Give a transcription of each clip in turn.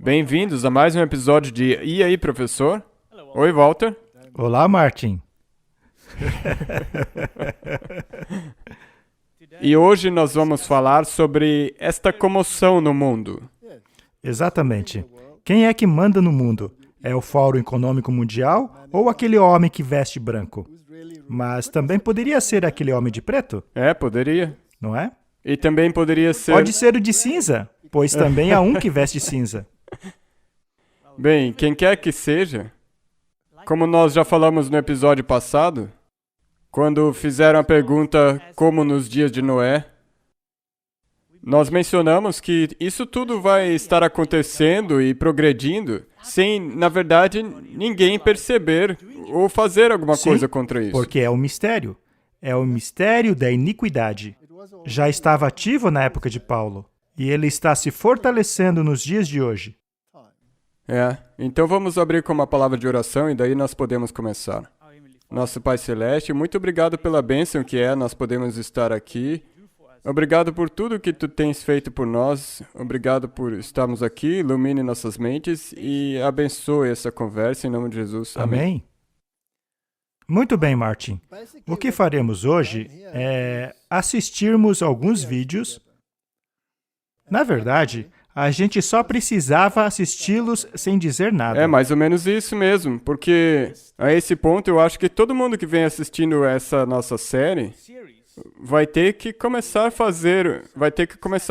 Bem-vindos a mais um episódio de E aí, professor? Oi, Walter. Olá, Martin. E hoje nós vamos falar sobre esta comoção no mundo. Exatamente. Quem é que manda no mundo? É o Fórum Econômico Mundial ou aquele homem que veste branco? Mas também poderia ser aquele homem de preto, Poderia. não é? E também poderia ser... Pode ser o de cinza, pois também há um que veste cinza. Bem, quem quer que seja, como nós já falamos no episódio passado, quando fizeram a pergunta como nos dias de Noé, nós mencionamos que isso tudo vai estar acontecendo e progredindo sem, na verdade, ninguém perceber ou fazer alguma Sim, coisa contra isso. Porque é um mistério. É o mistério da iniquidade. Já estava ativo na época de Paulo, e ele está se fortalecendo nos dias de hoje. Então vamos abrir com uma palavra de oração e daí nós podemos começar. Nosso Pai Celeste, muito obrigado pela bênção que nós podemos estar aqui. Obrigado por tudo que Tu tens feito por nós. Obrigado por estarmos aqui. Ilumine nossas mentes e abençoe essa conversa em nome de Jesus. Amém? Muito bem, Martin. O que faremos hoje é assistirmos alguns vídeos. Na verdade, a gente só precisava assisti-los sem dizer nada. É mais ou menos isso mesmo, porque a esse ponto eu acho que todo mundo que vem assistindo essa nossa série vai ter que começar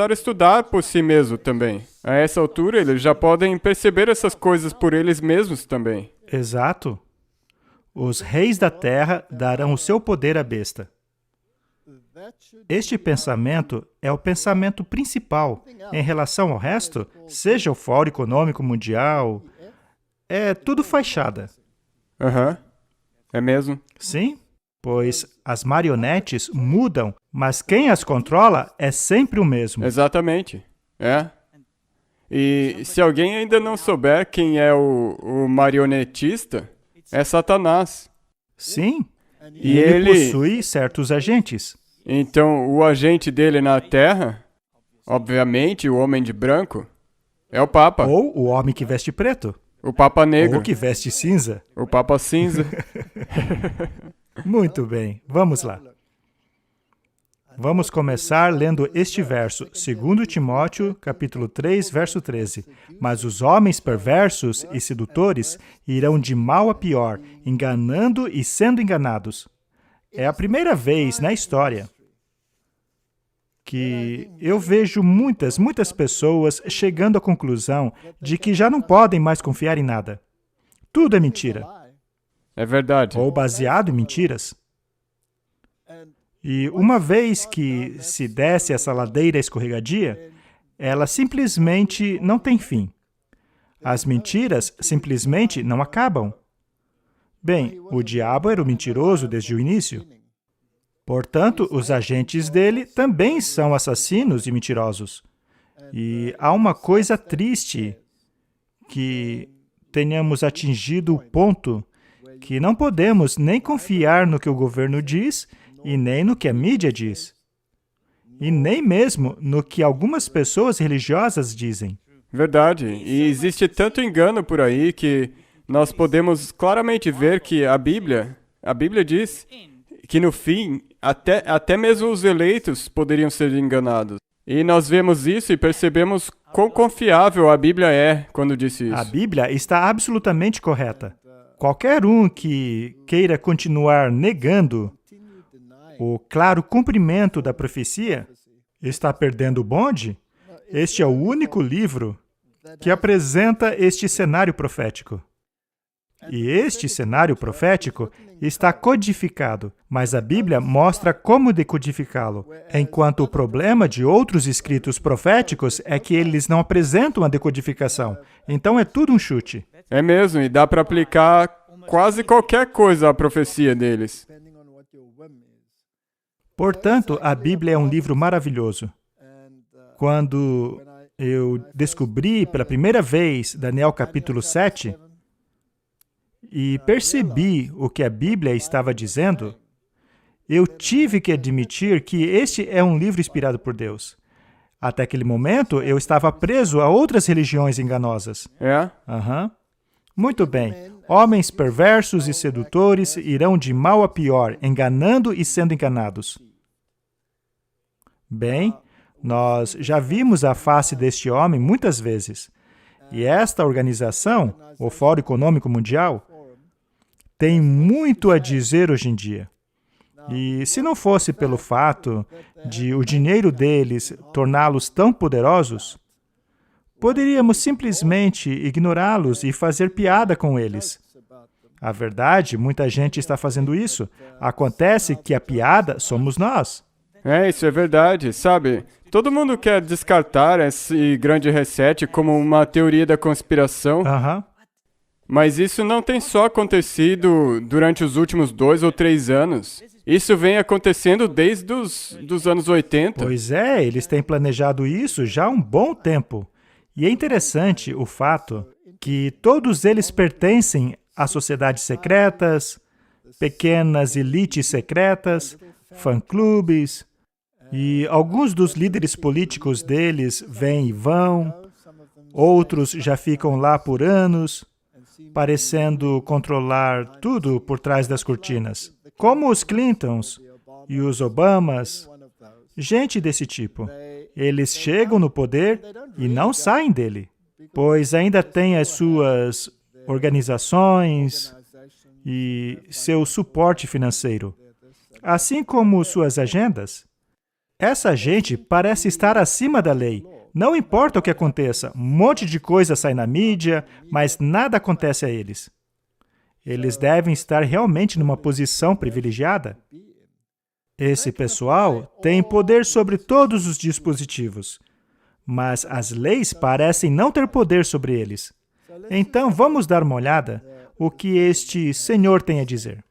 a estudar por si mesmo também. A essa altura, eles já podem perceber essas coisas por eles mesmos também. Exato. Os reis da terra darão o seu poder à besta. Este pensamento é o pensamento principal. Em relação ao resto, seja o Fórum Econômico Mundial, é tudo fachada. É mesmo? Sim, pois as marionetes mudam, mas quem as controla é sempre o mesmo. Exatamente. E se alguém ainda não souber quem é o marionetista, é Satanás. Sim, E ele possui certos agentes. Então, o agente dele na Terra, obviamente, o homem de branco, é o Papa. Ou o homem que veste preto. O Papa Negro. Ou que veste cinza. O Papa Cinza. Muito bem, vamos lá. Vamos começar lendo este verso, 2 Timóteo, capítulo 3, verso 13. Mas os homens perversos e sedutores irão de mal a pior, enganando e sendo enganados. É a primeira vez na história que eu vejo muitas pessoas chegando à conclusão de que já não podem mais confiar em nada. Tudo é mentira. É verdade. Ou baseado em mentiras. E uma vez que se desce essa ladeira escorregadia, ela simplesmente não tem fim. As mentiras simplesmente não acabam. Bem, o diabo era o mentiroso desde o início. Portanto, os agentes dele também são assassinos e mentirosos. E há uma coisa triste, que tenhamos atingido o ponto que não podemos nem confiar no que o governo diz e nem no que a mídia diz. E nem mesmo no que algumas pessoas religiosas dizem. Verdade. E existe tanto engano por aí que nós podemos claramente ver que a Bíblia diz que no fim, até mesmo os eleitos poderiam ser enganados. E nós vemos isso e percebemos quão confiável a Bíblia é quando disse isso. A Bíblia está absolutamente correta. Qualquer um que queira continuar negando o claro cumprimento da profecia está perdendo o bonde. Este é o único livro que apresenta este cenário profético. E este cenário profético está codificado, mas a Bíblia mostra como decodificá-lo, enquanto o problema de outros escritos proféticos é que eles não apresentam a decodificação. Então é tudo um chute. É mesmo, e dá para aplicar quase qualquer coisa à profecia deles. Portanto, a Bíblia é um livro maravilhoso. Quando eu descobri pela primeira vez Daniel capítulo 7, e percebi o que a Bíblia estava dizendo, eu tive que admitir que este é um livro inspirado por Deus. Até aquele momento, eu estava preso a outras religiões enganosas. É? Aham. Muito bem. Homens perversos e sedutores irão de mal a pior, enganando e sendo enganados. Bem, nós já vimos a face deste homem muitas vezes. E esta organização, o Fórum Econômico Mundial, tem muito a dizer hoje em dia. E se não fosse pelo fato de o dinheiro deles torná-los tão poderosos, poderíamos simplesmente ignorá-los e fazer piada com eles. A verdade, muita gente está fazendo isso. Acontece que a piada somos nós. Isso é verdade, sabe? Todo mundo quer descartar esse grande reset como uma teoria da conspiração. Aham. Mas isso não tem só acontecido durante os últimos 2 ou 3 anos. Isso vem acontecendo desde os anos 80. Pois é, eles têm planejado isso já há um bom tempo. E é interessante o fato que todos eles pertencem a sociedades secretas, pequenas elites secretas, fã-clubes, e alguns dos líderes políticos deles vêm e vão, outros já ficam lá por anos, parecendo controlar tudo por trás das cortinas, como os Clintons e os Obamas, gente desse tipo. Eles chegam no poder e não saem dele, pois ainda têm as suas organizações e seu suporte financeiro, assim como suas agendas. Essa gente parece estar acima da lei. Não importa o que aconteça, um monte de coisa sai na mídia, mas nada acontece a eles. Eles devem estar realmente numa posição privilegiada. Esse pessoal tem poder sobre todos os dispositivos, mas as leis parecem não ter poder sobre eles. Então, vamos dar uma olhada o que este senhor tem a dizer.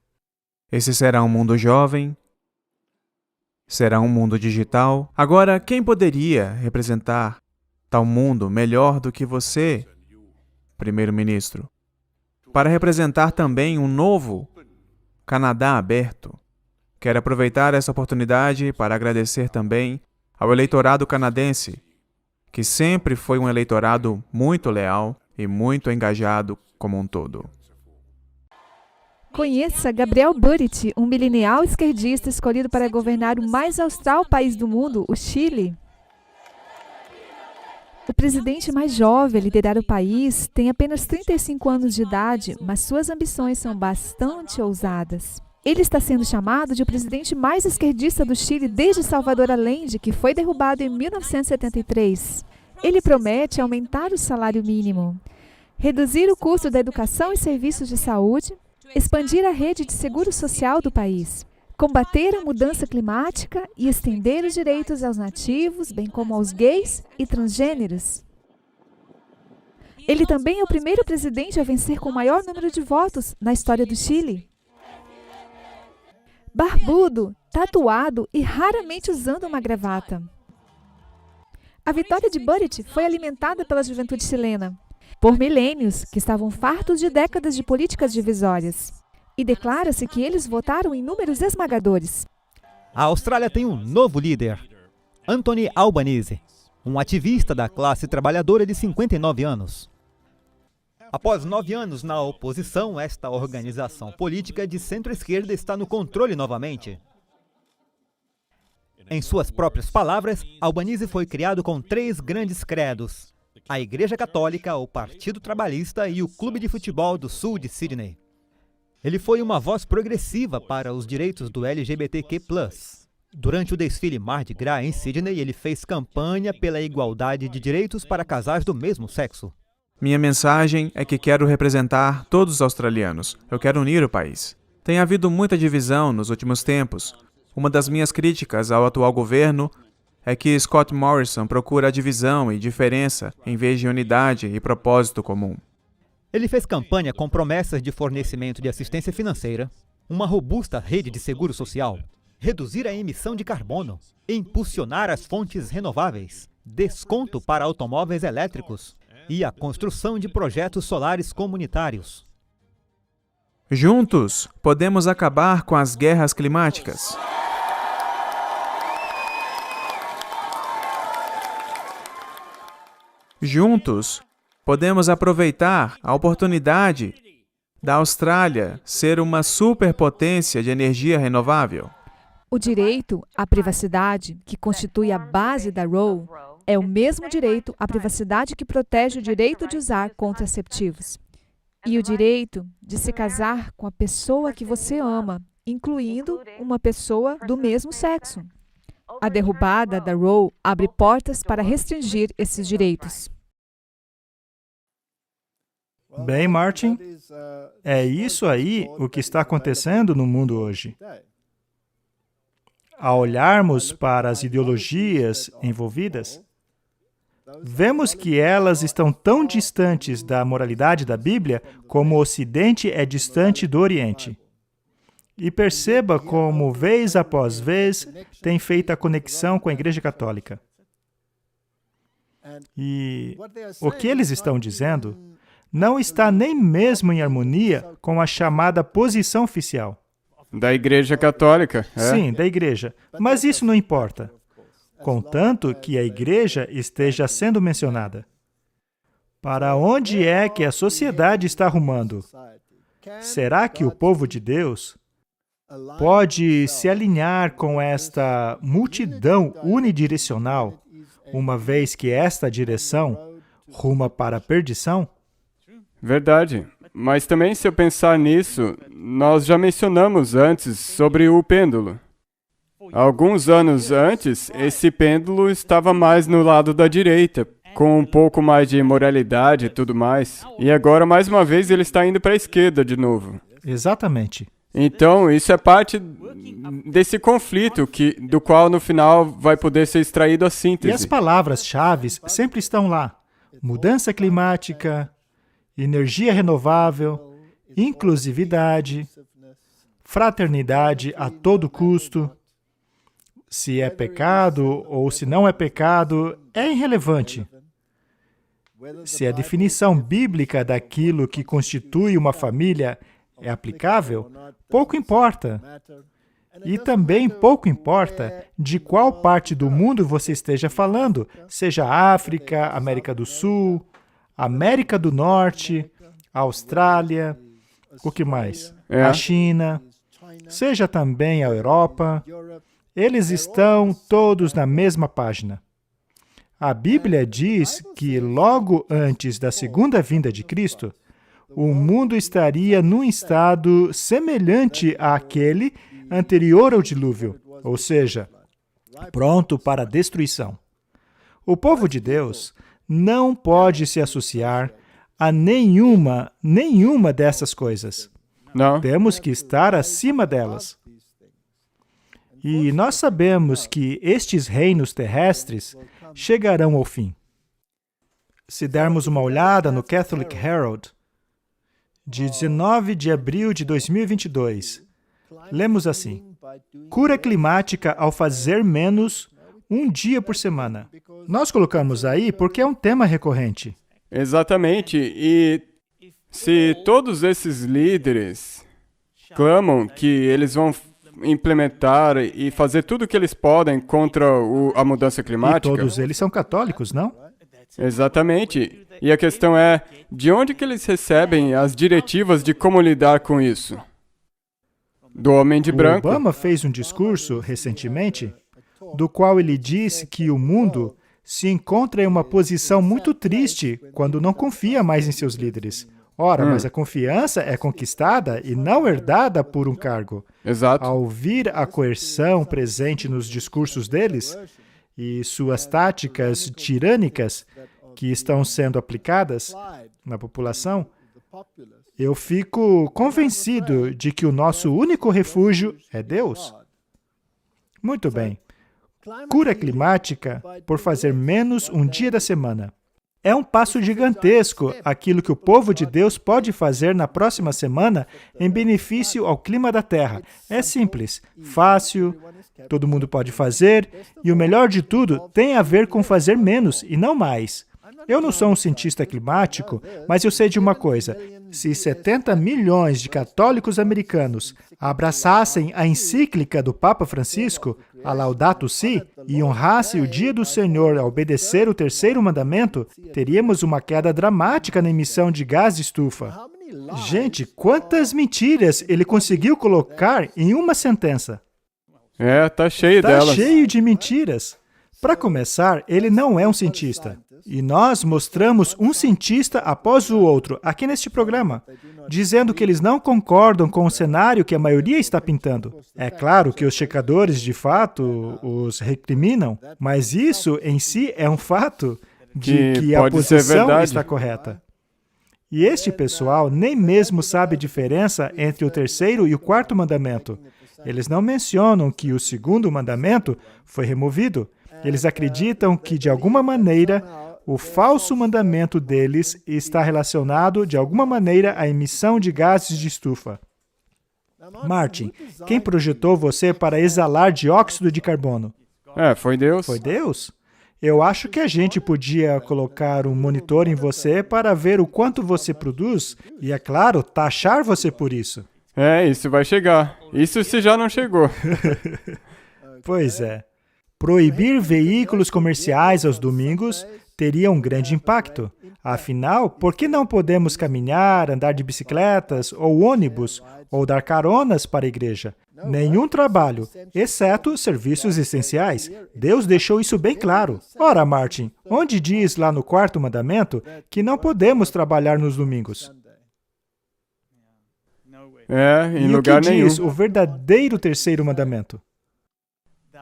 Esse será um mundo jovem, será um mundo digital. Agora, quem poderia representar tal mundo melhor do que você, primeiro-ministro? Para representar também um novo Canadá aberto. Quero aproveitar essa oportunidade para agradecer também ao eleitorado canadense, que sempre foi um eleitorado muito leal e muito engajado como um todo. Conheça Gabriel Boric, um milenial esquerdista escolhido para governar o mais austral país do mundo, o Chile. O presidente mais jovem a liderar o país tem apenas 35 anos de idade, mas suas ambições são bastante ousadas. Ele está sendo chamado de o presidente mais esquerdista do Chile desde Salvador Allende, que foi derrubado em 1973. Ele promete aumentar o salário mínimo, reduzir o custo da educação e serviços de saúde, expandir a rede de seguro social do país, combater a mudança climática e estender os direitos aos nativos, bem como aos gays e transgêneros. Ele também é o primeiro presidente a vencer com o maior número de votos na história do Chile. Barbudo, tatuado e raramente usando uma gravata. A vitória de Boric foi alimentada pela juventude chilena, por milênios que estavam fartos de décadas de políticas divisórias. E declara-se que eles votaram em números esmagadores. A Austrália tem um novo líder, Anthony Albanese, um ativista da classe trabalhadora de 59 anos. Após 9 anos na oposição, esta organização política de centro-esquerda está no controle novamente. Em suas próprias palavras, Albanese foi criado com 3 grandes credos: a Igreja Católica, o Partido Trabalhista e o Clube de Futebol do Sul de Sydney. Ele foi uma voz progressiva para os direitos do LGBTQ+. Durante o desfile Mardi Gras em Sydney, ele fez campanha pela igualdade de direitos para casais do mesmo sexo. Minha mensagem é que quero representar todos os australianos. Eu quero unir o país. Tem havido muita divisão nos últimos tempos. Uma das minhas críticas ao atual governo é que Scott Morrison procura a divisão e diferença em vez de unidade e propósito comum. Ele fez campanha com promessas de fornecimento de assistência financeira, uma robusta rede de seguro social, reduzir a emissão de carbono, impulsionar as fontes renováveis, desconto para automóveis elétricos e a construção de projetos solares comunitários. Juntos, podemos acabar com as guerras climáticas. Juntos, podemos aproveitar a oportunidade da Austrália ser uma superpotência de energia renovável. O direito à privacidade, que constitui a base da Roe, é o mesmo direito à privacidade que protege o direito de usar contraceptivos. E o direito de se casar com a pessoa que você ama, incluindo uma pessoa do mesmo sexo. A derrubada da Roe abre portas para restringir esses direitos. Bem, Martin, é isso aí o que está acontecendo no mundo hoje. Ao olharmos para as ideologias envolvidas, vemos que elas estão tão distantes da moralidade da Bíblia como o Ocidente é distante do Oriente. E perceba como, vez após vez, tem feito a conexão com a Igreja Católica. E o que eles estão dizendo não está nem mesmo em harmonia com a chamada posição oficial. Da Igreja Católica, é? Sim, da Igreja. Mas isso não importa, contanto que a Igreja esteja sendo mencionada. Para onde é que a sociedade está rumando? Será que o povo de Deus pode se alinhar com esta multidão unidirecional, uma vez que esta direção ruma para a perdição? Verdade. Mas também, se eu pensar nisso, nós já mencionamos antes sobre o pêndulo. Alguns anos antes, esse pêndulo estava mais no lado da direita, com um pouco mais de imoralidade e tudo mais. E agora, mais uma vez, ele está indo para a esquerda de novo. Exatamente. Então, isso é parte desse conflito do qual, no final, vai poder ser extraído a síntese. E as palavras-chave sempre estão lá. Mudança climática, energia renovável, inclusividade, fraternidade a todo custo. Se é pecado ou se não é pecado, é irrelevante. Se a definição bíblica daquilo que constitui uma família é aplicável, pouco importa. E também pouco importa de qual parte do mundo você esteja falando, seja África, América do Sul, América do Norte, Austrália, o que mais? A China, seja também a Europa. Eles estão todos na mesma página. A Bíblia diz que logo antes da segunda vinda de Cristo, o mundo estaria num estado semelhante àquele anterior ao dilúvio, ou seja, pronto para a destruição. O povo de Deus não pode se associar a nenhuma dessas coisas. Não. Temos que estar acima delas. E nós sabemos que estes reinos terrestres chegarão ao fim. Se dermos uma olhada no Catholic Herald, de 19 de abril de 2022, lemos assim: cura climática ao fazer menos um dia por semana. Nós colocamos aí porque é um tema recorrente. Exatamente. E se todos esses líderes clamam que eles vão implementar e fazer tudo o que eles podem contra a mudança climática... E todos eles são católicos, não? Exatamente. E a questão é, de onde que eles recebem as diretivas de como lidar com isso? Do homem de branco. Obama fez um discurso recentemente, do qual ele disse que o mundo se encontra em uma posição muito triste quando não confia mais em seus líderes. Ora, mas a confiança é conquistada e não herdada por um cargo. Exato. Ao ouvir a coerção presente nos discursos deles e suas táticas tirânicas que estão sendo aplicadas na população, eu fico convencido de que o nosso único refúgio é Deus. Muito bem. Cura climática por fazer menos um dia da semana. É um passo gigantesco aquilo que o povo de Deus pode fazer na próxima semana em benefício ao clima da Terra. É simples, fácil, todo mundo pode fazer, e o melhor de tudo tem a ver com fazer menos e não mais. Eu não sou um cientista climático, mas eu sei de uma coisa. Se 70 milhões de católicos americanos abraçassem a encíclica do Papa Francisco, a Laudato Si, e honrassem o dia do Senhor a obedecer o terceiro mandamento, teríamos uma queda dramática na emissão de gás de estufa. Gente, quantas mentiras ele conseguiu colocar em uma sentença? Tá cheio Está delas. cheio de mentiras. Para começar, ele não é um cientista. E nós mostramos um cientista após o outro aqui neste programa, dizendo que eles não concordam com o cenário que a maioria está pintando. É claro que os checadores, de fato, os recriminam, mas isso em si é um fato de que a pode ser posição verdade. está correta. E este pessoal nem mesmo sabe a diferença entre o terceiro e o quarto mandamento. Eles não mencionam que o segundo mandamento foi removido. Eles acreditam que, de alguma maneira, o falso mandamento deles está relacionado, de alguma maneira, à emissão de gases de estufa. Martin, quem projetou você para exalar dióxido de carbono? Foi Deus. Foi Deus? Eu acho que a gente podia colocar um monitor em você para ver o quanto você produz e, é claro, taxar você por isso. Isso vai chegar. Isso se já não chegou. Pois é. Proibir veículos comerciais aos domingos teria um grande impacto. Afinal, por que não podemos caminhar, andar de bicicletas ou ônibus, ou dar caronas para a igreja? Nenhum trabalho, exceto serviços essenciais. Deus deixou isso bem claro. Ora, Martin, onde diz lá no quarto mandamento que não podemos trabalhar nos domingos? Em E o que lugar nenhum. diz o verdadeiro terceiro mandamento?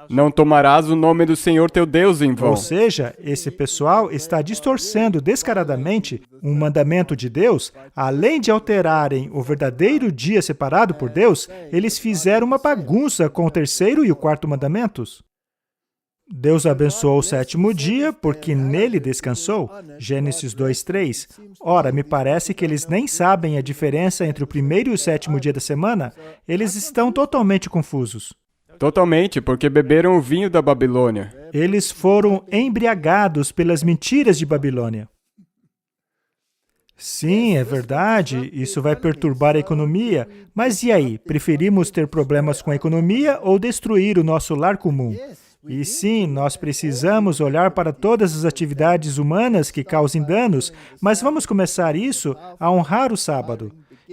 Não tomarás o nome do Senhor teu Deus em vão. Ou seja, esse pessoal está distorcendo descaradamente um mandamento de Deus. Além de alterarem o verdadeiro dia separado por Deus, eles fizeram uma bagunça com o terceiro e o quarto mandamentos. Deus abençoou o sétimo dia porque nele descansou. Gênesis 2:3. Ora, me parece que eles nem sabem a diferença entre o primeiro e o sétimo dia da semana. Eles estão totalmente confusos. Totalmente, porque beberam o vinho da Babilônia. Eles foram embriagados pelas mentiras de Babilônia. Sim, é verdade, isso vai perturbar a economia. Mas e aí? Preferimos ter problemas com a economia ou destruir o nosso lar comum? E sim, nós precisamos olhar para todas as atividades humanas que causem danos, mas vamos começar isso a honrar o sábado.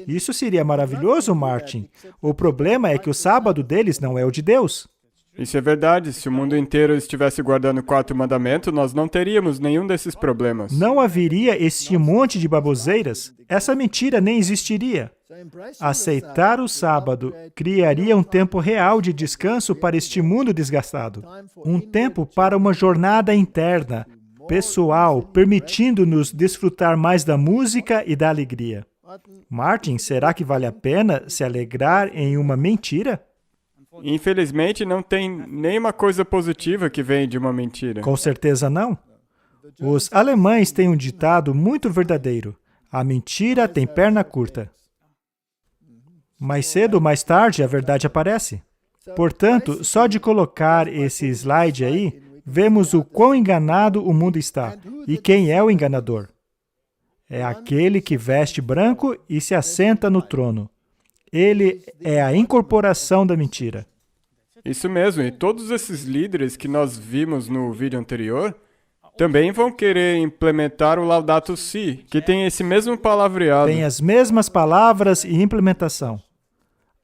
Isso seria maravilhoso, Martin. O problema é que o sábado deles não é o de Deus. Isso é verdade. Se o mundo inteiro estivesse guardando o quarto mandamento, nós não teríamos nenhum desses problemas. Não haveria este monte de baboseiras. Essa mentira nem existiria. Aceitar o sábado criaria um tempo real de descanso para este mundo desgastado. Um tempo para uma jornada interna, pessoal, permitindo-nos desfrutar mais da música e da alegria. Martin, será que vale a pena se alegrar em uma mentira? Infelizmente, não tem nenhuma coisa positiva que vem de uma mentira. Com certeza não. Os alemães têm um ditado muito verdadeiro. A mentira tem perna curta. Mais cedo ou mais tarde, a verdade aparece. Portanto, só de colocar esse slide aí, vemos o quão enganado o mundo está. E quem é o enganador? É aquele que veste branco e se assenta no trono. Ele é a incorporação da mentira. Isso mesmo, e todos esses líderes que nós vimos no vídeo anterior também vão querer implementar o Laudato Si, que tem esse mesmo palavreado. Tem as mesmas palavras e implementação.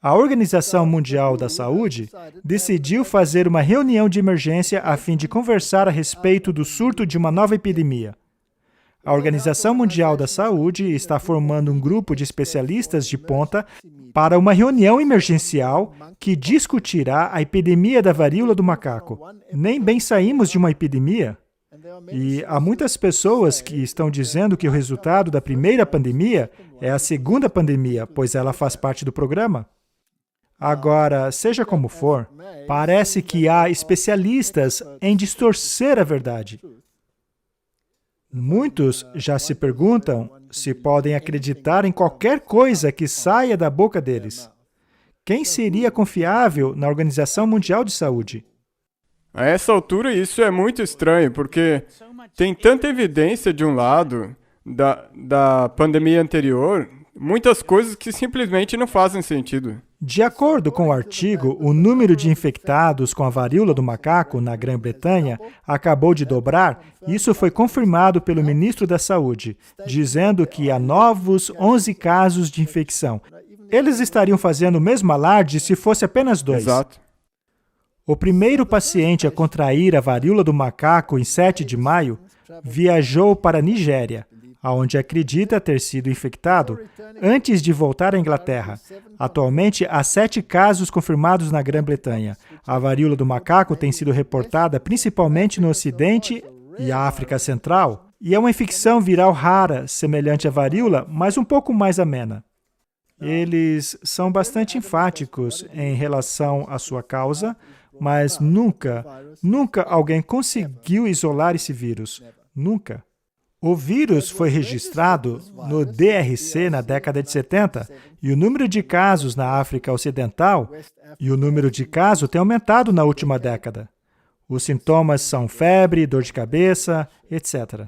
A Organização Mundial da Saúde decidiu fazer uma reunião de emergência a fim de conversar a respeito do surto de uma nova epidemia. A Organização Mundial da Saúde está formando um grupo de especialistas de ponta para uma reunião emergencial que discutirá a epidemia da varíola do macaco. Nem bem saímos de uma epidemia. E há muitas pessoas que estão dizendo que o resultado da primeira pandemia é a segunda pandemia, pois ela faz parte do programa. Agora, seja como for, parece que há especialistas em distorcer a verdade. Muitos já se perguntam se podem acreditar em qualquer coisa que saia da boca deles. Quem seria confiável na Organização Mundial de Saúde? A essa altura, isso é muito estranho, porque tem tanta evidência de um lado da pandemia anterior muitas coisas que simplesmente não fazem sentido. De acordo com o artigo, o número de infectados com a varíola do macaco na Grã-Bretanha acabou de dobrar. Isso foi confirmado pelo ministro da Saúde, dizendo que há novos 11 casos de infecção. Eles estariam fazendo o mesmo alarde se fosse apenas 2. Exato. O primeiro paciente a contrair a varíola do macaco em 7 de maio viajou para a Nigéria, onde acredita ter sido infectado, antes de voltar à Inglaterra. Atualmente, há 7 casos confirmados na Grã-Bretanha. A varíola do macaco tem sido reportada principalmente no Ocidente e África Central, e é uma infecção viral rara, semelhante à varíola, mas um pouco mais amena. Eles são bastante enfáticos em relação à sua causa, mas nunca alguém conseguiu isolar esse vírus. Nunca. O vírus foi registrado no DRC na década de 70, e o número de casos na África Ocidental tem aumentado na última década. Os sintomas são febre, dor de cabeça, etc.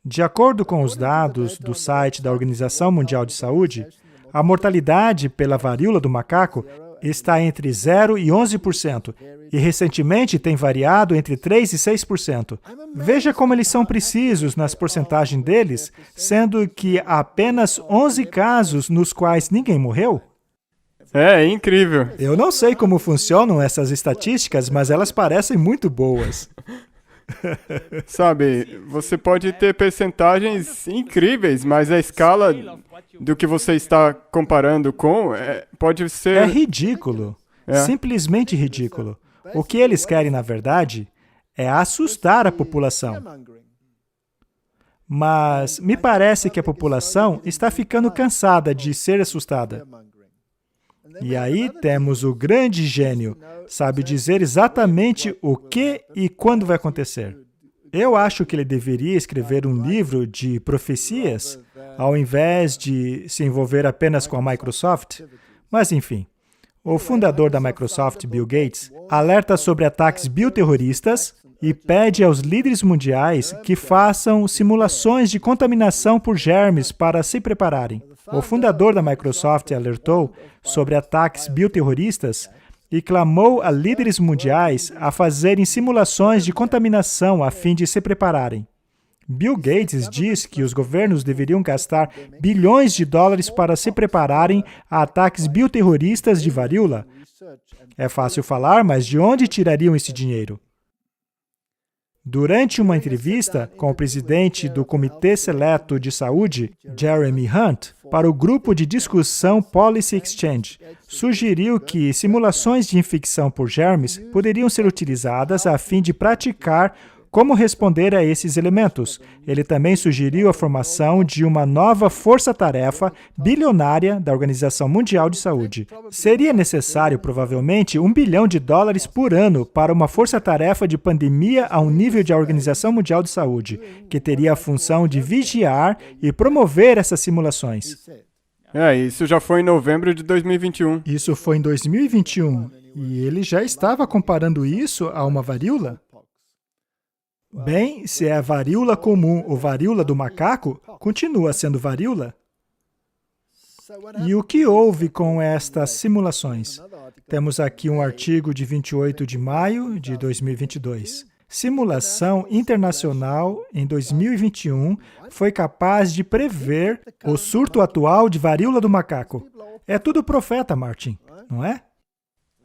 De acordo com os dados do site da Organização Mundial de Saúde, a mortalidade pela varíola do macaco está entre 0% e 11%, e recentemente tem variado entre 3% e 6%. Veja como eles são precisos nas porcentagens deles, sendo que há apenas 11 casos nos quais ninguém morreu. É incrível. Eu não sei como funcionam essas estatísticas, mas elas parecem muito boas. Sabe, você pode ter percentagens incríveis, mas a escala do que você está comparando com pode ser... É ridículo. Simplesmente ridículo. O que eles querem, na verdade, é assustar a população. Mas me parece que a população está ficando cansada de ser assustada. E aí temos o grande gênio, sabe dizer exatamente o que e quando vai acontecer. Eu acho que ele deveria escrever um livro de profecias, ao invés de se envolver apenas com a Microsoft. Mas, enfim, o fundador da Microsoft, Bill Gates, alerta sobre ataques bioterroristas e pede aos líderes mundiais que façam simulações de contaminação por germes para se prepararem. O fundador da Microsoft alertou sobre ataques bioterroristas e clamou a líderes mundiais a fazerem simulações de contaminação a fim de se prepararem. Bill Gates diz que os governos deveriam gastar bilhões de dólares para se prepararem a ataques bioterroristas de varíola. É fácil falar, mas de onde tirariam esse dinheiro? Durante uma entrevista com o presidente do Comitê Seleto de Saúde, Jeremy Hunt, para o grupo de discussão Policy Exchange, sugeriu que simulações de infecção por germes poderiam ser utilizadas a fim de praticar como responder a esses elementos. Ele também sugeriu a formação de uma nova força-tarefa bilionária da Organização Mundial de Saúde. Seria necessário, provavelmente, $1 bilhão por ano para uma força-tarefa de pandemia ao nível da Organização Mundial de Saúde, que teria a função de vigiar e promover essas simulações. Isso já foi em novembro de 2021. Isso foi em 2021, e ele já estava comparando isso a uma varíola? Bem, se é a varíola comum ou varíola do macaco, continua sendo varíola. E o que houve com estas simulações? Temos aqui um artigo de 28 de maio de 2022. Simulação internacional em 2021 foi capaz de prever o surto atual de varíola do macaco. É tudo profeta, Martin, não é?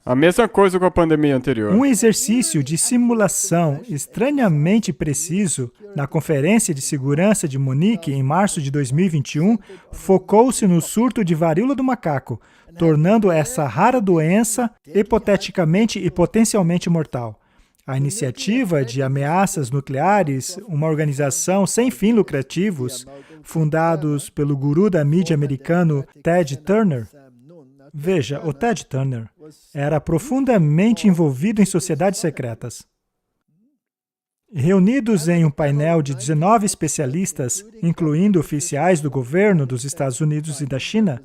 A mesma coisa com a pandemia anterior. Um exercício de simulação estranhamente preciso na Conferência de Segurança de Munique em março de 2021 focou-se no surto de varíola do macaco, tornando essa rara doença hipoteticamente e potencialmente mortal. A iniciativa de ameaças nucleares, uma organização sem fins lucrativos, fundados pelo guru da mídia americano Ted Turner. Veja, o Ted Turner era profundamente envolvido em sociedades secretas. Reunidos em um painel de 19 especialistas, incluindo oficiais do governo dos Estados Unidos e da China,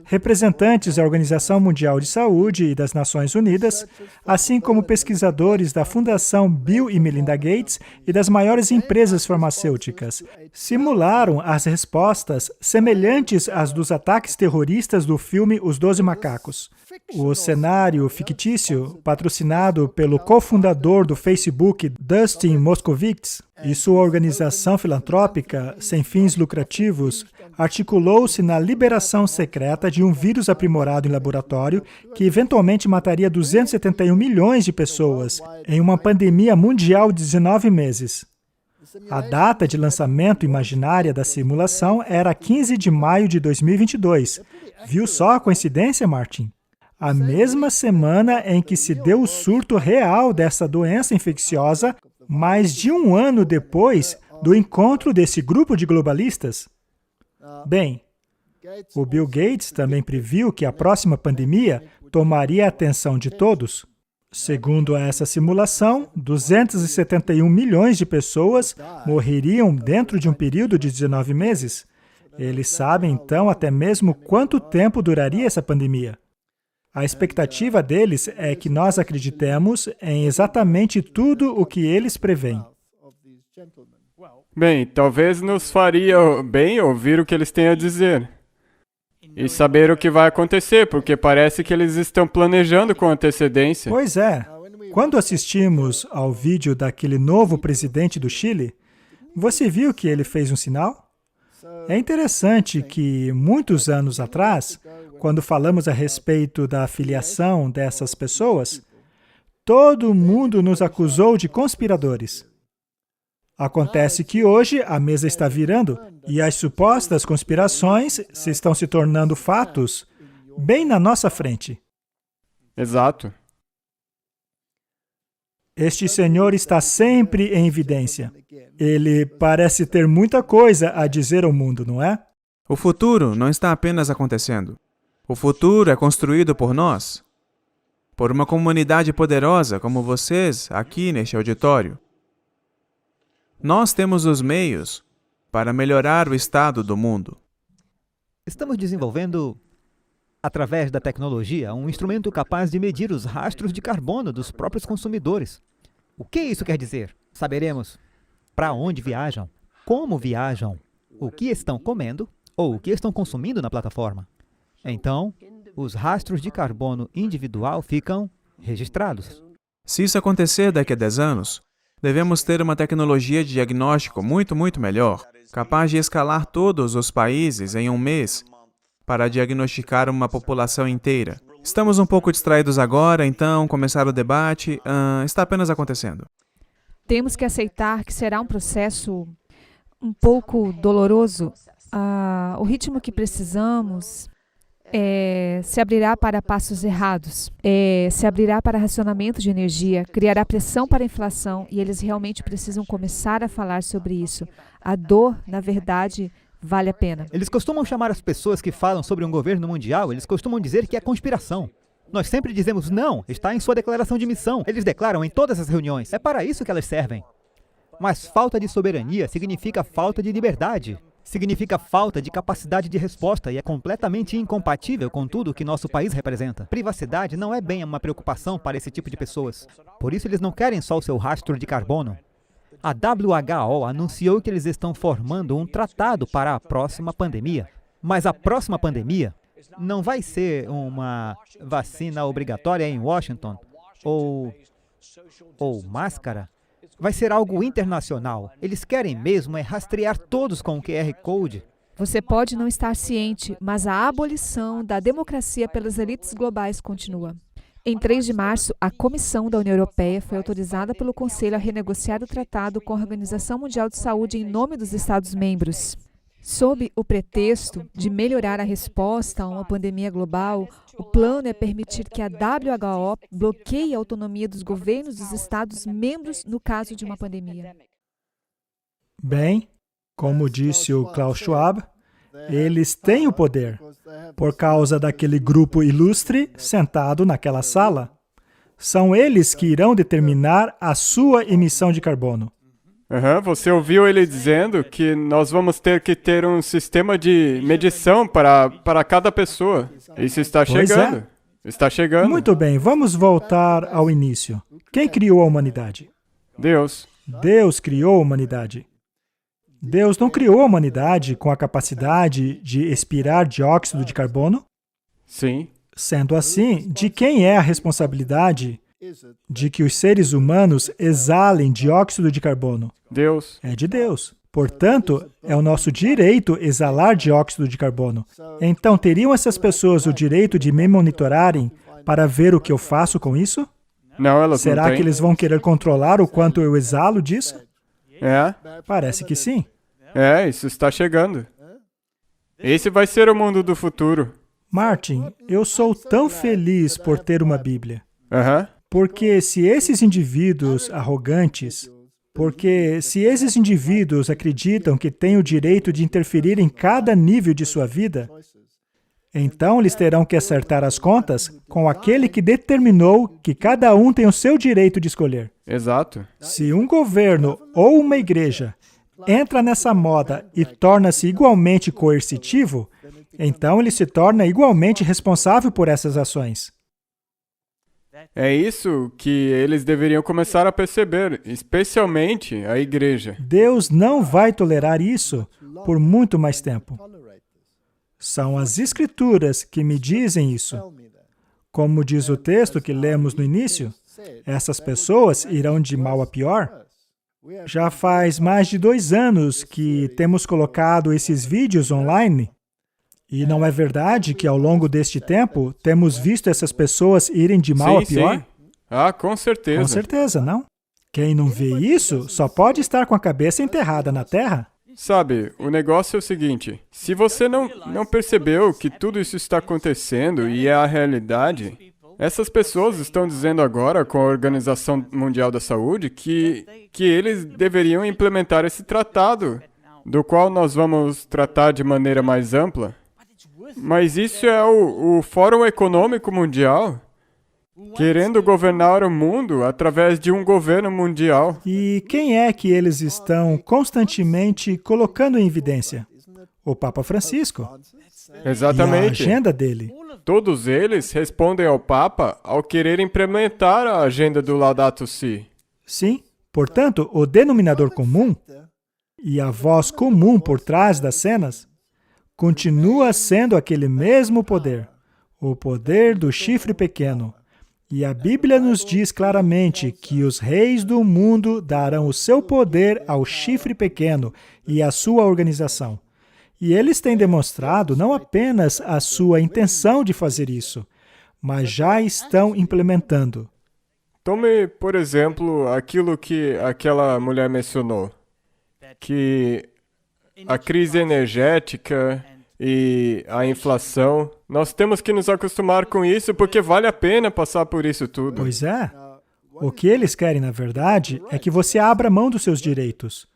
representantes da Organização Mundial de Saúde e das Nações Unidas, assim como pesquisadores da Fundação Bill e Melinda Gates e das maiores empresas farmacêuticas, simularam as respostas semelhantes às dos ataques terroristas do filme Os 12 Macacos. O cenário fictício, patrocinado pelo cofundador do Facebook, Dustin Moskovitz, e sua organização filantrópica sem fins lucrativos, articulou-se na liberação secreta de um vírus aprimorado em laboratório que eventualmente mataria 271 milhões de pessoas em uma pandemia mundial de 19 meses. A data de lançamento imaginária da simulação era 15 de maio de 2022. Viu só a coincidência, Martin? A mesma semana em que se deu o surto real dessa doença infecciosa, mais de um ano depois do encontro desse grupo de globalistas. Bem, o Bill Gates também previu que a próxima pandemia tomaria a atenção de todos. Segundo essa simulação, 271 milhões de pessoas morreriam dentro de um período de 19 meses. Eles sabem, então, até mesmo quanto tempo duraria essa pandemia. A expectativa deles é que nós acreditemos em exatamente tudo o que eles preveem. Bem, talvez nos faria bem ouvir o que eles têm a dizer e saber o que vai acontecer, porque parece que eles estão planejando com antecedência. Pois é. Quando assistimos ao vídeo daquele novo presidente do Chile, você viu que ele fez um sinal? É interessante que, muitos anos atrás, quando falamos a respeito da filiação dessas pessoas, todo mundo nos acusou de conspiradores. Acontece que hoje a mesa está virando e as supostas conspirações estão se tornando fatos bem na nossa frente. Exato. Este senhor está sempre em evidência. Ele parece ter muita coisa a dizer ao mundo, não é? O futuro não está apenas acontecendo. O futuro é construído por nós, por uma comunidade poderosa como vocês aqui neste auditório. Nós temos os meios para melhorar o estado do mundo. Estamos desenvolvendo, através da tecnologia, um instrumento capaz de medir os rastros de carbono dos próprios consumidores. O que isso quer dizer? Saberemos para onde viajam, como viajam, o que estão comendo ou o que estão consumindo na plataforma. Então, os rastros de carbono individual ficam registrados. Se isso acontecer daqui a 10 anos, devemos ter uma tecnologia de diagnóstico muito melhor, capaz de escalar todos os países em um mês para diagnosticar uma população inteira. Estamos um pouco distraídos agora, então começar o debate está apenas acontecendo. Temos que aceitar que será um processo um pouco doloroso. O ritmo que precisamos se abrirá para passos errados, se abrirá para racionamento de energia, criará pressão para a inflação e eles realmente precisam começar a falar sobre isso. A dor, na verdade, vale a pena. Eles costumam chamar as pessoas que falam sobre um governo mundial, eles costumam dizer que é conspiração. Nós sempre dizemos, não, está em sua declaração de missão. Eles declaram em todas as reuniões. É para isso que elas servem. Mas falta de soberania significa falta de liberdade. Significa falta de capacidade de resposta e é completamente incompatível com tudo que nosso país representa. Privacidade não é bem uma preocupação para esse tipo de pessoas. Por isso eles não querem só o seu rastro de carbono. A WHO anunciou que eles estão formando um tratado para a próxima pandemia. Mas a próxima pandemia não vai ser uma vacina obrigatória em Washington ou máscara. Vai ser algo internacional. Eles querem mesmo rastrear todos com o QR Code. Você pode não estar ciente, mas a abolição da democracia pelas elites globais continua. Em 3 de março, a Comissão da União Europeia foi autorizada pelo Conselho a renegociar o tratado com a Organização Mundial de Saúde em nome dos Estados-membros. Sob o pretexto de melhorar a resposta a uma pandemia global, o plano é permitir que a WHO bloqueie a autonomia dos governos dos Estados-membros no caso de uma pandemia. Bem, como disse o Klaus Schwab, eles têm o poder, por causa daquele grupo ilustre sentado naquela sala. São eles que irão determinar a sua emissão de carbono. Você ouviu ele dizendo que nós vamos ter que ter um sistema de medição para cada pessoa. Isso está Pois chegando. Está chegando. Muito bem, vamos voltar ao início. Quem criou a humanidade? Deus. Deus criou a humanidade. Deus não criou a humanidade com a capacidade de expirar dióxido de carbono? Sim. Sendo assim, de quem é a responsabilidade de que os seres humanos exalem dióxido de carbono? Deus. É de Deus. Portanto, é o nosso direito exalar dióxido de carbono. Então, teriam essas pessoas o direito de me monitorarem para ver o que eu faço com isso? Não, elas não Será têm. que eles vão querer controlar o quanto eu exalo disso? É, Parece que sim. isso está chegando. Esse vai ser o mundo do futuro. Martin, eu sou tão feliz por ter uma Bíblia. Aham. Porque se esses indivíduos acreditam que têm o direito de interferir em cada nível de sua vida, então eles terão que acertar as contas com aquele que determinou que cada um tem o seu direito de escolher. Exato. Se um governo ou uma igreja entra nessa moda e torna-se igualmente coercitivo, então ele se torna igualmente responsável por essas ações. É isso que eles deveriam começar a perceber, especialmente a igreja. Deus não vai tolerar isso por muito mais tempo. São as Escrituras que me dizem isso. Como diz o texto que lemos no início, essas pessoas irão de mal a pior. Já faz mais de 2 anos que temos colocado esses vídeos online. E não é verdade que ao longo deste tempo temos visto essas pessoas irem de mal a pior? Sim. Ah, com certeza. Com certeza, não? Quem não vê isso só pode estar com a cabeça enterrada na terra. Sabe, o negócio é o seguinte, se você não percebeu que tudo isso está acontecendo e é a realidade, essas pessoas estão dizendo agora com a Organização Mundial da Saúde que eles deveriam implementar esse tratado, do qual nós vamos tratar de maneira mais ampla. Mas isso é o Fórum Econômico Mundial querendo governar o mundo através de um governo mundial. E quem é que eles estão constantemente colocando em evidência? O Papa Francisco. Exatamente. E a agenda dele. Todos eles respondem ao Papa ao querer implementar a agenda do Laudato Si. Sim. Portanto, o denominador comum e a voz comum por trás das cenas continua sendo aquele mesmo poder, o poder do chifre pequeno. E a Bíblia nos diz claramente que os reis do mundo darão o seu poder ao chifre pequeno e à sua organização. E eles têm demonstrado não apenas a sua intenção de fazer isso, mas já estão implementando. Tome, por exemplo, aquilo que aquela mulher mencionou, que a crise energética e a inflação, nós temos que nos acostumar com isso porque vale a pena passar por isso tudo. Pois é. O que eles querem, na verdade, é que você abra mão dos seus direitos.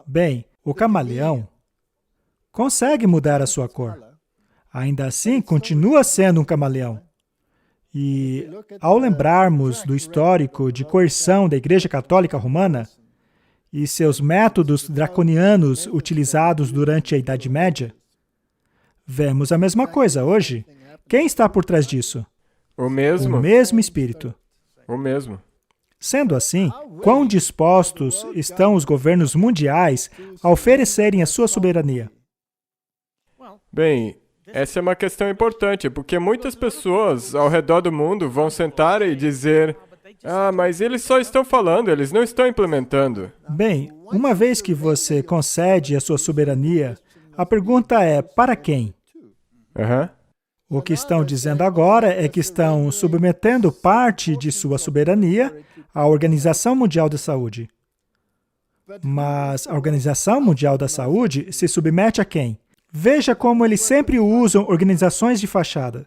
Bem, o camaleão consegue mudar a sua cor. Ainda assim, continua sendo um camaleão. E, ao lembrarmos do histórico de coerção da Igreja Católica Romana e seus métodos draconianos utilizados durante a Idade Média, vemos a mesma coisa hoje. Quem está por trás disso? O mesmo? O mesmo Espírito. O mesmo. Sendo assim, quão dispostos estão os governos mundiais a oferecerem a sua soberania? Bem, essa é uma questão importante, porque muitas pessoas ao redor do mundo vão sentar e dizer: ah, mas eles só estão falando, eles não estão implementando. Bem, uma vez que você concede a sua soberania, a pergunta é: para quem? O que estão dizendo agora é que estão submetendo parte de sua soberania à Organização Mundial da Saúde. Mas a Organização Mundial da Saúde se submete a quem? Veja como eles sempre usam organizações de fachada.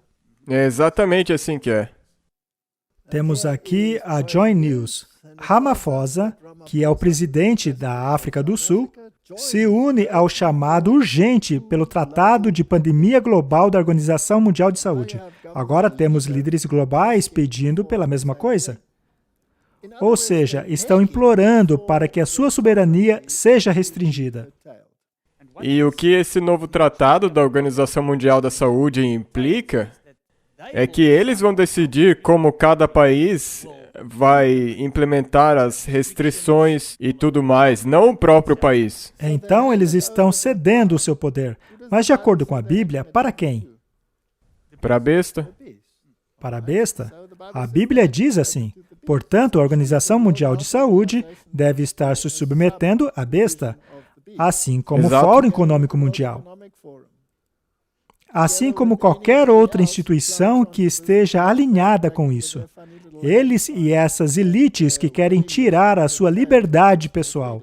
É exatamente assim que é. Temos aqui a Joy News. Ramaphosa, que é o presidente da África do Sul, se une ao chamado urgente pelo Tratado de Pandemia Global da Organização Mundial de Saúde. Agora temos líderes globais pedindo pela mesma coisa. Ou seja, estão implorando para que a sua soberania seja restringida. E o que esse novo tratado da Organização Mundial da Saúde implica é que eles vão decidir como cada país vai implementar as restrições e tudo mais, não o próprio país. Então, eles estão cedendo o seu poder. Mas, de acordo com a Bíblia, para quem? Para a besta? Para a besta? A Bíblia diz assim: portanto, a Organização Mundial de Saúde deve estar se submetendo à besta, assim como Exato. o Fórum Econômico Mundial. Assim como qualquer outra instituição que esteja alinhada com isso. Eles e essas elites que querem tirar a sua liberdade pessoal.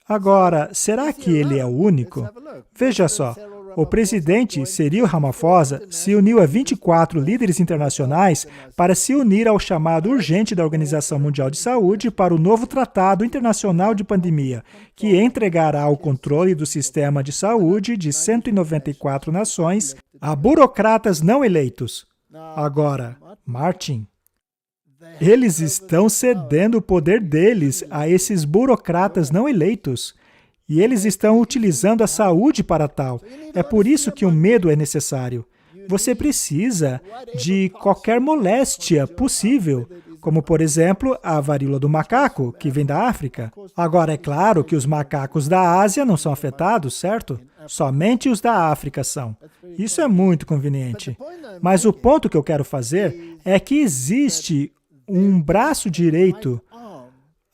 Agora, será que ele é o único? Veja só, o presidente Cyril Ramaphosa se uniu a 24 líderes internacionais para se unir ao chamado urgente da Organização Mundial de Saúde para o novo Tratado Internacional de Pandemia, que entregará o controle do sistema de saúde de 194 nações a burocratas não eleitos. Agora, Martin, eles estão cedendo o poder deles a esses burocratas não eleitos. E eles estão utilizando a saúde para tal. É por isso que o medo é necessário. Você precisa de qualquer moléstia possível, como, por exemplo, a varíola do macaco, que vem da África. Agora, é claro que os macacos da Ásia não são afetados, certo? Somente os da África são. Isso é muito conveniente. Mas o ponto que eu quero fazer é que existe um braço direito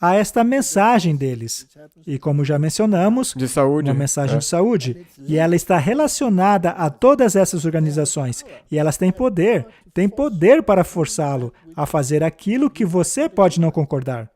a esta mensagem deles. E como já mencionamos, De saúde. uma mensagem de saúde. E ela está relacionada a todas essas organizações. E elas têm poder para forçá-lo a fazer aquilo que você pode não concordar.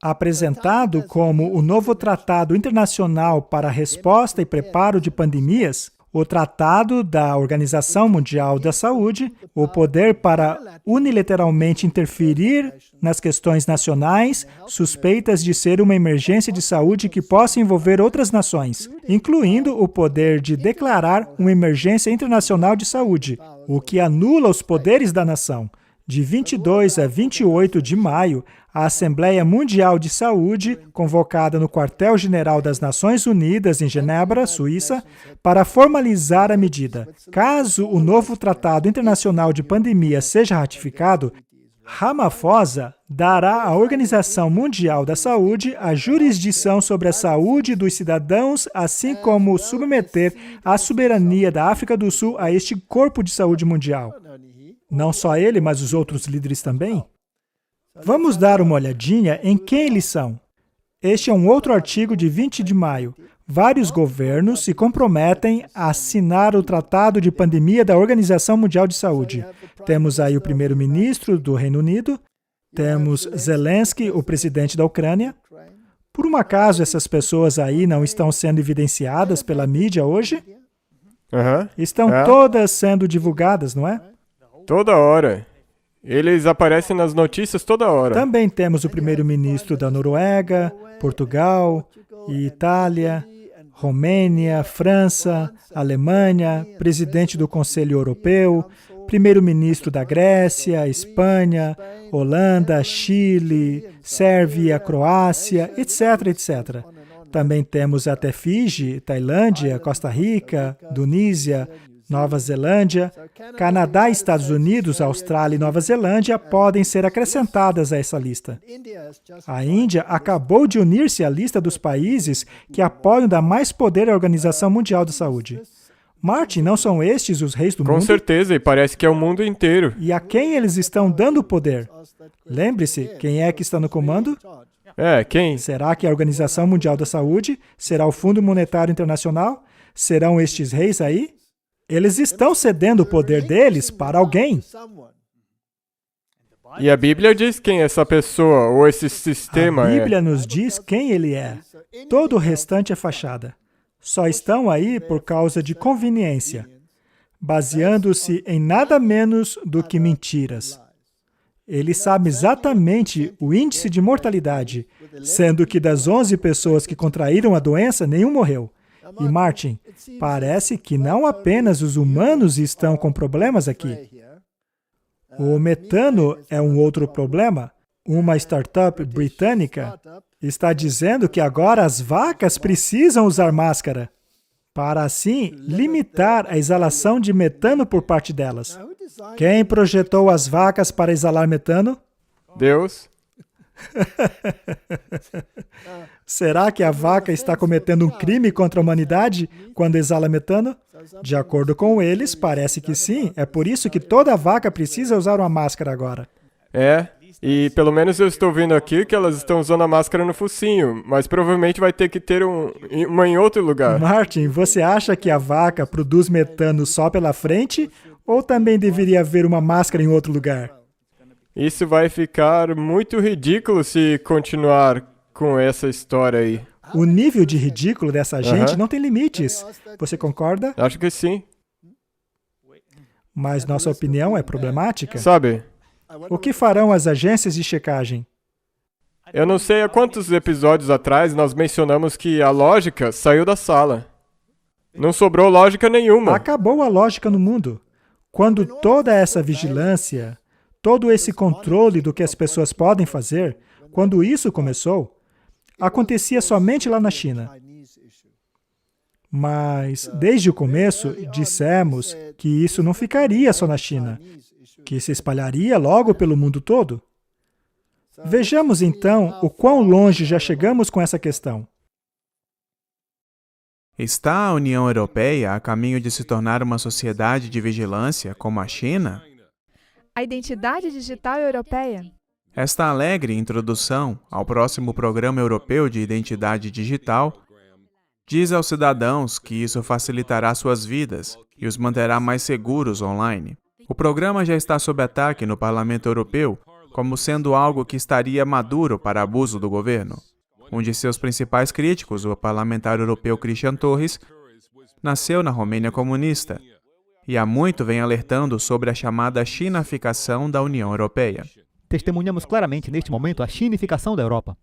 Apresentado como o novo Tratado Internacional para a Resposta e Preparo de Pandemias, o Tratado da Organização Mundial da Saúde, o poder para unilateralmente interferir nas questões nacionais suspeitas de ser uma emergência de saúde que possa envolver outras nações, incluindo o poder de declarar uma emergência internacional de saúde, o que anula os poderes da nação. De 22 a 28 de maio, a Assembleia Mundial de Saúde, convocada no Quartel-General das Nações Unidas em Genebra, Suíça, para formalizar a medida. Caso o novo Tratado Internacional de Pandemia seja ratificado, Ramaphosa dará à Organização Mundial da Saúde a jurisdição sobre a saúde dos cidadãos, assim como submeter a soberania da África do Sul a este corpo de saúde mundial. Não só ele, mas os outros líderes também. Vamos dar uma olhadinha em quem eles são. Este é um outro artigo de 20 de maio. Vários governos se comprometem a assinar o Tratado de Pandemia da Organização Mundial de Saúde. Temos aí o primeiro-ministro do Reino Unido, temos Zelensky, o presidente da Ucrânia. Por um acaso essas pessoas aí não estão sendo evidenciadas pela mídia hoje? Estão todas sendo divulgadas, não é? Toda hora. Eles aparecem nas notícias toda hora. Também temos o primeiro-ministro da Noruega, Portugal, Itália, Romênia, França, Alemanha, presidente do Conselho Europeu, primeiro-ministro da Grécia, Espanha, Holanda, Chile, Sérvia, Croácia, etc., etc. Também temos até Fiji, Tailândia, Costa Rica, Tunísia, Nova Zelândia, Canadá, Estados Unidos, Austrália e Nova Zelândia podem ser acrescentadas a essa lista. A Índia acabou de unir-se à lista dos países que apoiam dar mais poder à Organização Mundial da Saúde. Martin, não são estes os reis do mundo? Com certeza, e parece que é o mundo inteiro. E a quem eles estão dando poder? Lembre-se, quem é que está no comando? Quem? Será que a Organização Mundial da Saúde? Será o Fundo Monetário Internacional? Serão estes reis aí? Eles estão cedendo o poder deles para alguém. E a Bíblia diz quem é essa pessoa ou esse sistema A Bíblia nos diz quem ele é. Todo o restante é fachada. Só estão aí por causa de conveniência, baseando-se em nada menos do que mentiras. Ele sabe exatamente o índice de mortalidade, sendo que das 11 pessoas que contraíram a doença, nenhum morreu. E Martin, parece que não apenas os humanos estão com problemas aqui. O metano é um outro problema. Uma startup britânica está dizendo que agora as vacas precisam usar máscara para, assim, limitar a exalação de metano por parte delas. Quem projetou as vacas para exalar metano? Deus? Será que a vaca está cometendo um crime contra a humanidade quando exala metano? De acordo com eles, parece que sim. É por isso que toda vaca precisa usar uma máscara agora. É, e pelo menos eu estou vendo aqui que elas estão usando a máscara no focinho, mas provavelmente vai ter que ter uma em outro lugar. Martin, você acha que a vaca produz metano só pela frente ou também deveria haver uma máscara em outro lugar? Isso vai ficar muito ridículo se continuar com essa história aí. O nível de ridículo dessa gente não tem limites. Você concorda? Acho que sim. Mas nossa opinião é problemática. Sabe, O que farão as agências de checagem? eu não sei há quantos episódios atrás nós mencionamos que a lógica saiu da sala. Não sobrou lógica nenhuma. Acabou a lógica no mundo. Quando toda essa vigilância, todo esse controle do que as pessoas podem fazer, quando isso começou, acontecia somente lá na China. Mas, desde o começo, dissemos que isso não ficaria só na China, que se espalharia logo pelo mundo todo. Vejamos, então, o quão longe já chegamos com essa questão. Está a União Europeia a caminho de se tornar uma sociedade de vigilância como a China? A identidade digital europeia. Esta alegre introdução ao próximo Programa Europeu de Identidade Digital diz aos cidadãos que isso facilitará suas vidas e os manterá mais seguros online. O programa já está sob ataque no Parlamento Europeu como sendo algo que estaria maduro para abuso do governo. Um de seus principais críticos, o parlamentar europeu Christian Torres, nasceu na Romênia comunista e há muito vem alertando sobre a chamada chinaficação da União Europeia. Testemunhamos claramente neste momento a chinificação da Europa,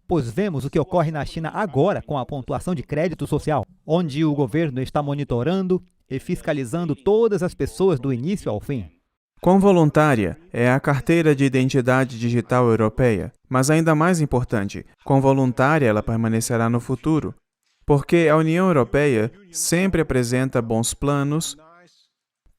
pois vemos o que ocorre na China agora com a pontuação de crédito social, onde o governo está monitorando e fiscalizando todas as pessoas do início ao fim. Quão voluntária é a Carteira de Identidade Digital Europeia, mas ainda mais importante, quão voluntária ela permanecerá no futuro, porque a União Europeia sempre apresenta bons planos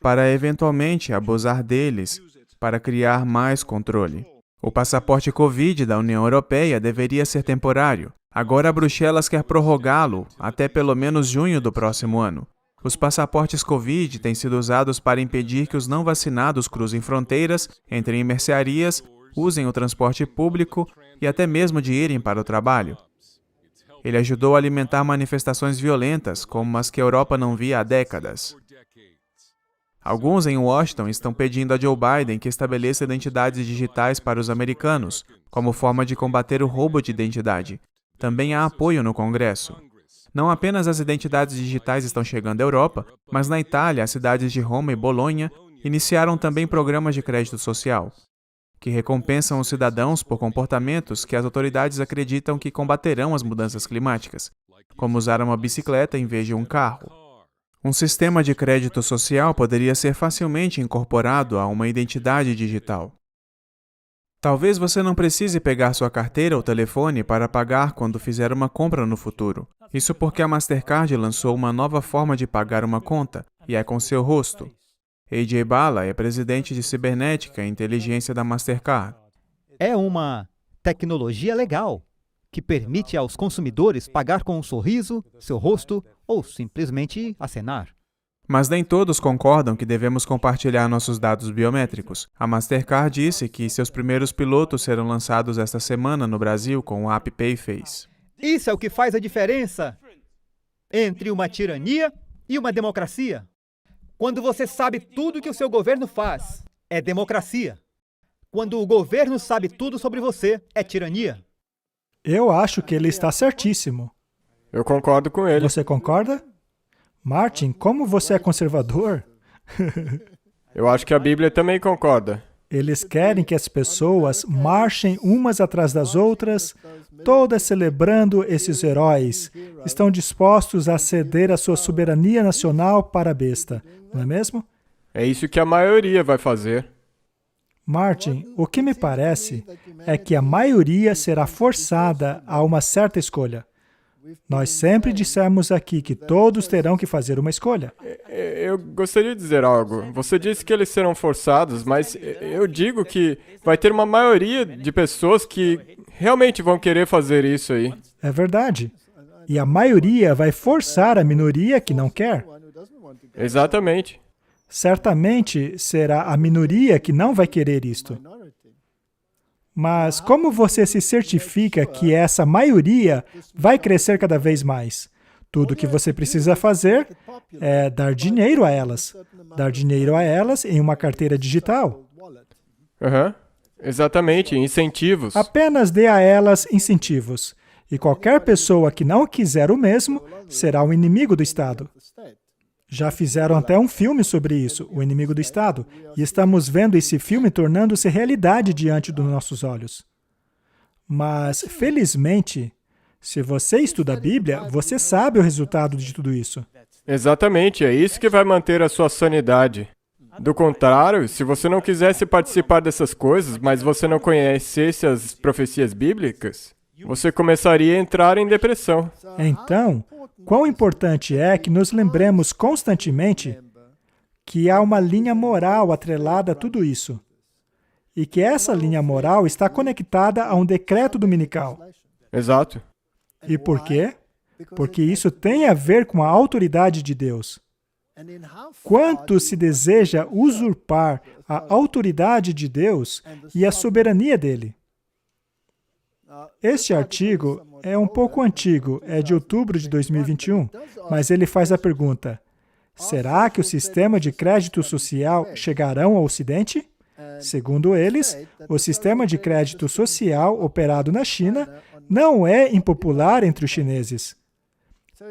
para eventualmente abusar deles para criar mais controle. O passaporte Covid da União Europeia deveria ser temporário. Agora Bruxelas quer prorrogá-lo até pelo menos junho do próximo ano. Os passaportes Covid têm sido usados para impedir que os não vacinados cruzem fronteiras, entrem em mercearias, usem o transporte público e até mesmo de irem para o trabalho. Ele ajudou a alimentar manifestações violentas, como as que a Europa não via há décadas. Alguns em Washington estão pedindo a Joe Biden que estabeleça identidades digitais para os americanos, como forma de combater o roubo de identidade. Também há apoio no Congresso. Não apenas as identidades digitais estão chegando à Europa, mas na Itália, as cidades de Roma e Bolonha iniciaram também programas de crédito social, que recompensam os cidadãos por comportamentos que as autoridades acreditam que combaterão as mudanças climáticas, como usar uma bicicleta em vez de um carro. Um sistema de crédito social poderia ser facilmente incorporado a uma identidade digital. Talvez você não precise pegar sua carteira ou telefone para pagar quando fizer uma compra no futuro. Isso porque a Mastercard lançou uma nova forma de pagar uma conta, e é com seu rosto. AJ Bala é presidente de cibernética e inteligência da Mastercard. É uma tecnologia legal, que permite aos consumidores pagar com um sorriso, seu rosto ou simplesmente acenar. Mas nem todos concordam que devemos compartilhar nossos dados biométricos. A Mastercard disse que seus primeiros pilotos serão lançados esta semana no Brasil com o app PayFace. Isso é o que faz a diferença entre uma tirania e uma democracia. Quando você sabe tudo que o seu governo faz, é democracia. Quando o governo sabe tudo sobre você, é tirania. Eu acho que ele está certíssimo. Eu concordo com ele. Você concorda? Martin, como você é conservador? Eu acho que a Bíblia também concorda. Eles querem que as pessoas marchem umas atrás das outras, todas celebrando esses heróis. Estão dispostos a ceder a sua soberania nacional para a besta, não é mesmo? É isso que a maioria vai fazer. Martin, o que me parece é que a maioria será forçada a uma certa escolha. Nós sempre dissemos aqui que todos terão que fazer uma escolha. Eu gostaria de dizer algo. Você disse que eles serão forçados, mas eu digo que vai ter uma maioria de pessoas que realmente vão querer fazer isso aí. É verdade. E a maioria vai forçar a minoria que não quer. Exatamente. Certamente será a minoria que não vai querer isto. Mas como você se certifica que essa maioria vai crescer cada vez mais? Tudo que você precisa fazer é dar dinheiro a elas. Dar dinheiro a elas em uma carteira digital. Exatamente, incentivos. Apenas dê a elas incentivos. E qualquer pessoa que não quiser o mesmo será um inimigo do Estado. Já fizeram até um filme sobre isso, O Inimigo do Estado, e estamos vendo esse filme tornando-se realidade diante dos nossos olhos. Mas, felizmente, se você estuda a Bíblia, você sabe o resultado de tudo isso. Exatamente, é isso que vai manter a sua sanidade. Do contrário, se você não quisesse participar dessas coisas, mas você não conhecesse as profecias bíblicas, você começaria a entrar em depressão. Então, quão importante é que nos lembremos constantemente que há uma linha moral atrelada a tudo isso. E que essa linha moral está conectada a um decreto dominical. Exato. E por quê? Porque isso tem a ver com a autoridade de Deus. Quanto se deseja usurpar a autoridade de Deus e a soberania dele? Este artigo é um pouco antigo, é de outubro de 2021, mas ele faz a pergunta: será que o sistema de crédito social chegarão ao Ocidente? Segundo eles, o sistema de crédito social operado na China não é impopular entre os chineses.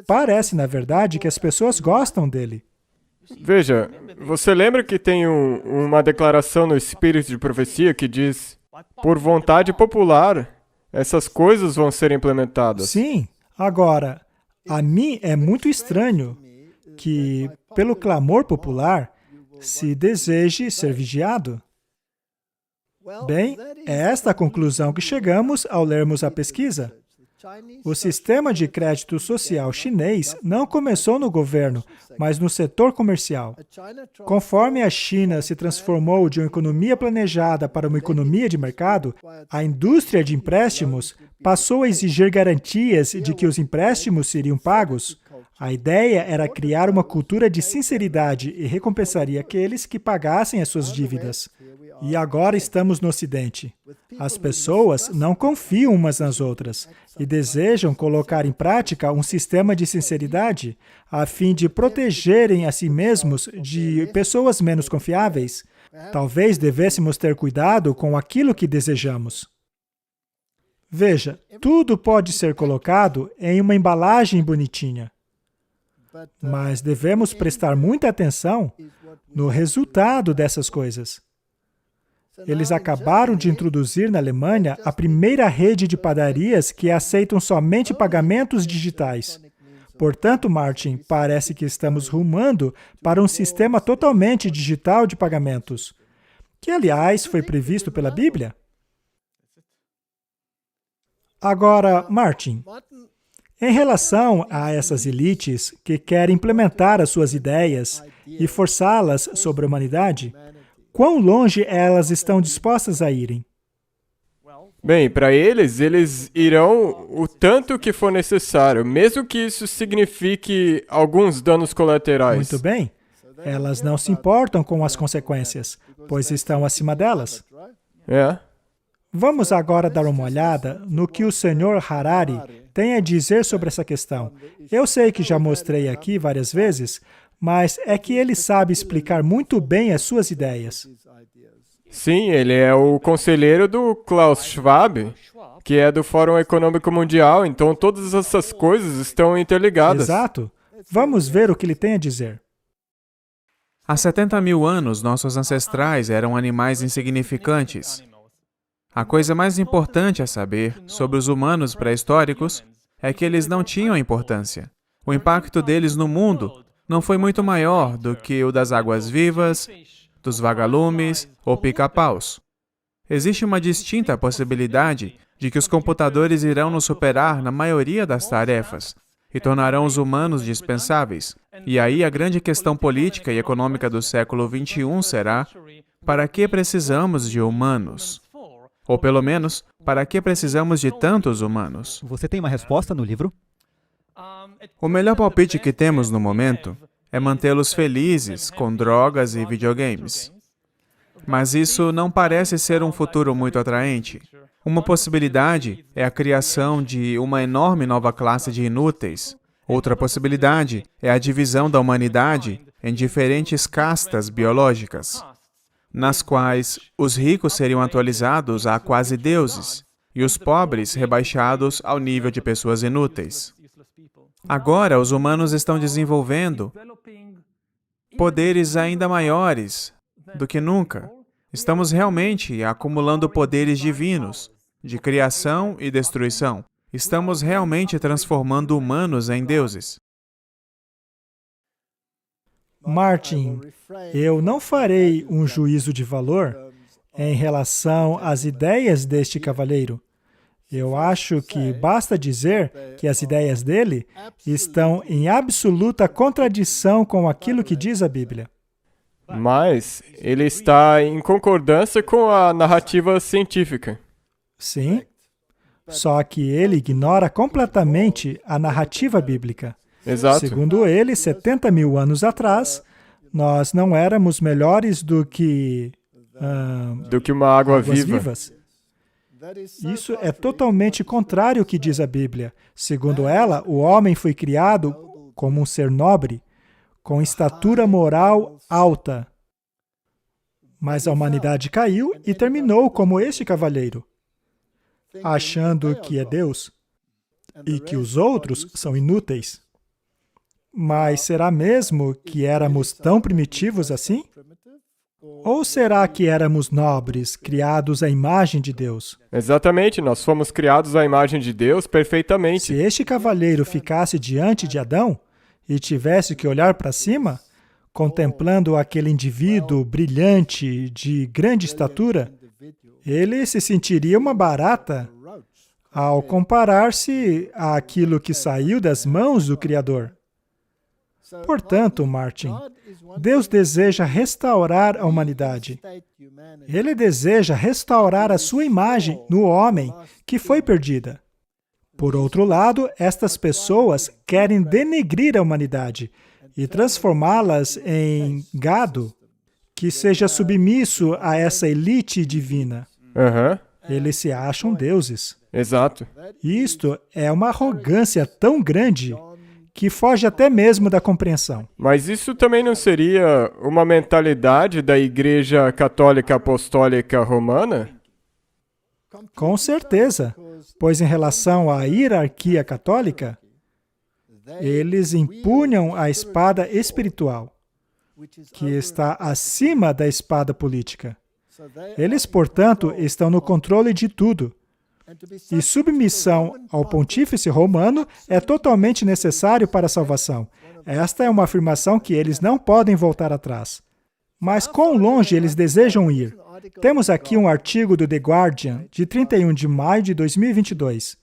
Parece, na verdade, que as pessoas gostam dele. Veja, você lembra que tem uma declaração no Espírito de Profecia que diz: por vontade popular, essas coisas vão ser implementadas. Sim. Agora, a mim é muito estranho que, pelo clamor popular, se deseje ser vigiado. Bem, é esta a conclusão que chegamos ao lermos a pesquisa. O sistema de crédito social chinês não começou no governo, mas no setor comercial. Conforme a China se transformou de uma economia planejada para uma economia de mercado, a indústria de empréstimos passou a exigir garantias de que os empréstimos seriam pagos. A ideia era criar uma cultura de sinceridade e recompensaria aqueles que pagassem as suas dívidas. E agora estamos no Ocidente. As pessoas não confiam umas nas outras e desejam colocar em prática um sistema de sinceridade a fim de protegerem a si mesmos de pessoas menos confiáveis. Talvez devêssemos ter cuidado com aquilo que desejamos. Veja, tudo pode ser colocado em uma embalagem bonitinha. Mas devemos prestar muita atenção no resultado dessas coisas. Eles acabaram de introduzir na Alemanha a primeira rede de padarias que aceitam somente pagamentos digitais. Portanto, Martin, parece que estamos rumando para um sistema totalmente digital de pagamentos, que, aliás, foi previsto pela Bíblia. Agora, Martin, em relação a essas elites que querem implementar as suas ideias e forçá-las sobre a humanidade, quão longe elas estão dispostas a irem? Bem, para eles irão o tanto que for necessário, mesmo que isso signifique alguns danos colaterais. Muito bem. Elas não se importam com as consequências, pois estão acima delas. Vamos agora dar uma olhada no que o Sr. Harari tem a dizer sobre essa questão. Eu sei que já mostrei aqui várias vezes, mas é que ele sabe explicar muito bem as suas ideias. Sim, ele é o conselheiro do Klaus Schwab, que é do Fórum Econômico Mundial, então todas essas coisas estão interligadas. Exato. Vamos ver o que ele tem a dizer. Há 70 mil anos, nossos ancestrais eram animais insignificantes. A coisa mais importante a saber sobre os humanos pré-históricos é que eles não tinham importância. O impacto deles no mundo não foi muito maior do que o das águas vivas, dos vagalumes ou pica-paus. Existe uma distinta possibilidade de que os computadores irão nos superar na maioria das tarefas e tornarão os humanos dispensáveis. E aí a grande questão política e econômica do século XXI será: para que precisamos de humanos? Ou pelo menos, para que precisamos de tantos humanos? Você tem uma resposta no livro? O melhor palpite que temos no momento é mantê-los felizes com drogas e videogames. Mas isso não parece ser um futuro muito atraente. Uma possibilidade é a criação de uma enorme nova classe de inúteis. Outra possibilidade é a divisão da humanidade em diferentes castas biológicas, nas quais os ricos seriam atualizados a quase deuses e os pobres rebaixados ao nível de pessoas inúteis. Agora, os humanos estão desenvolvendo poderes ainda maiores do que nunca. Estamos realmente acumulando poderes divinos, de criação e destruição. Estamos realmente transformando humanos em deuses. Martin, eu não farei um juízo de valor em relação às ideias deste cavalheiro. Eu acho que basta dizer que as ideias dele estão em absoluta contradição com aquilo que diz a Bíblia. Mas ele está em concordância com a narrativa científica. Sim, só que ele ignora completamente a narrativa bíblica. Exato. Segundo ele, 70 mil anos atrás, nós não éramos melhores do que uma água águas viva. vivas. Isso é totalmente contrário ao que diz a Bíblia. Segundo ela, o homem foi criado como um ser nobre, com estatura moral alta. Mas a humanidade caiu e terminou como este cavalheiro, achando que é Deus e que os outros são inúteis. Mas será mesmo que éramos tão primitivos assim? Ou será que éramos nobres, criados à imagem de Deus? Exatamente, nós fomos criados à imagem de Deus perfeitamente. Se este cavalheiro ficasse diante de Adão e tivesse que olhar para cima, contemplando aquele indivíduo brilhante, de grande estatura, ele se sentiria uma barata ao comparar-se àquilo que saiu das mãos do Criador. Portanto, Martin, Deus deseja restaurar a humanidade. Ele deseja restaurar a sua imagem no homem que foi perdida. Por outro lado, estas pessoas querem denegrir a humanidade e transformá-las em gado que seja submisso a essa elite divina. Eles se acham deuses. Exato. Isto é uma arrogância tão grande que foge até mesmo da compreensão. Mas isso também não seria uma mentalidade da Igreja Católica Apostólica Romana? Com certeza, pois em relação à hierarquia católica, eles impunham a espada espiritual, que está acima da espada política. Eles, portanto, estão no controle de tudo. E submissão ao pontífice romano é totalmente necessário para a salvação. Esta é uma afirmação que eles não podem voltar atrás. Mas quão longe eles desejam ir? Temos aqui um artigo do The Guardian, de 31 de maio de 2022.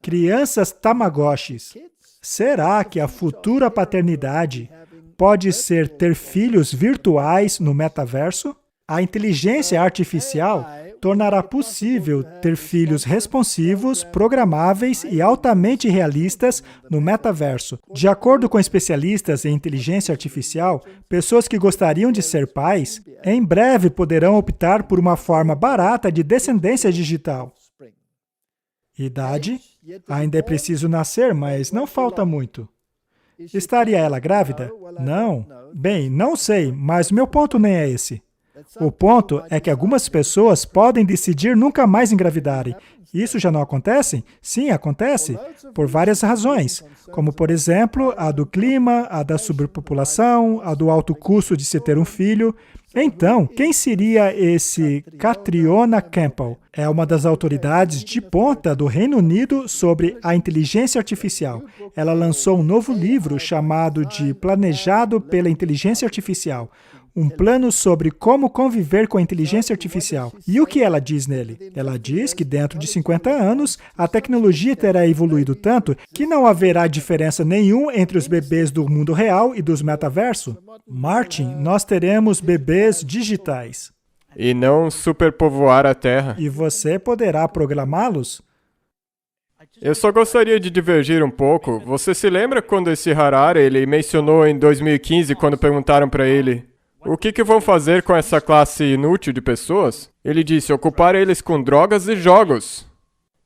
Crianças Tamagotchis. Será que a futura paternidade pode ser ter filhos virtuais no metaverso? A inteligência artificial tornará possível ter filhos responsivos, programáveis e altamente realistas no metaverso. De acordo com especialistas em inteligência artificial, pessoas que gostariam de ser pais, em breve poderão optar por uma forma barata de descendência digital. Idade? Ainda é preciso nascer, mas não falta muito. Estaria ela grávida? Não. Bem, não sei, mas o meu ponto nem é esse. O ponto é que algumas pessoas podem decidir nunca mais engravidarem. Isso já não acontece? Sim, acontece, por várias razões, como, por exemplo, a do clima, a da superpopulação, a do alto custo de se ter um filho. Então, quem seria esse Catriona Campbell? É uma das autoridades de ponta do Reino Unido sobre a inteligência artificial. Ela lançou um novo livro chamado de Planejado pela Inteligência Artificial, um plano sobre como conviver com a inteligência artificial. E o que ela diz nele? Ela diz que dentro de 50 anos, a tecnologia terá evoluído tanto que não haverá diferença nenhuma entre os bebês do mundo real e dos metaverso. Martin, nós teremos bebês digitais. E não superpovoar a Terra. E você poderá programá-los? Eu só gostaria de divergir um pouco. Você se lembra quando esse Harari, ele mencionou em 2015, quando perguntaram para ele, o que vão fazer com essa classe inútil de pessoas? Ele disse, ocupar eles com drogas e jogos.